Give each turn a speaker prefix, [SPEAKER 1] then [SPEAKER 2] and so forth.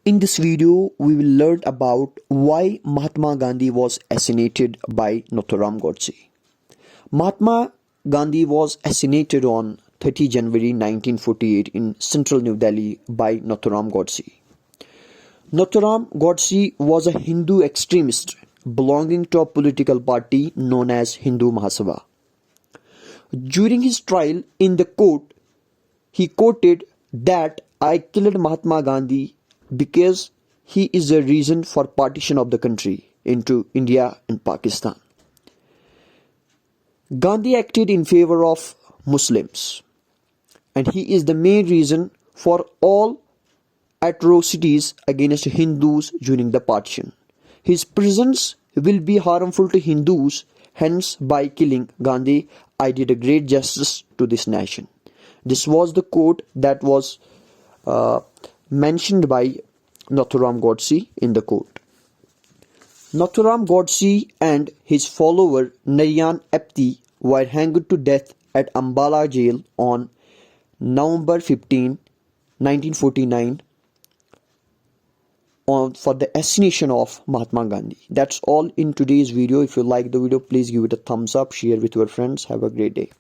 [SPEAKER 1] In this video, we will learn about why Mahatma Gandhi was assassinated by Nathuram Godse. Mahatma Gandhi was assassinated on 30 January 1948 in central New Delhi by Nathuram Godse. Nathuram Godse was a Hindu extremist belonging to a political party known as Hindu Mahasabha. During his trial in the court, he quoted that I killed Mahatma Gandhi because he is the reason for partition of the country into India and Pakistan. Gandhi acted in favor of Muslims, and he is the main reason for all atrocities against Hindus during the partition. His presence will be harmful to Hindus, hence by killing Gandhi, I did a great justice to this nation. This was the quote that was mentioned by Nathuram Godse in the court. Nathuram Godse and his follower Narayan Apte were hanged to death at Ambala jail on November 15, 1949 for the assassination of Mahatma Gandhi. That's all in today's video. If you like the video, please give it a thumbs up, share with your friends. Have a great day.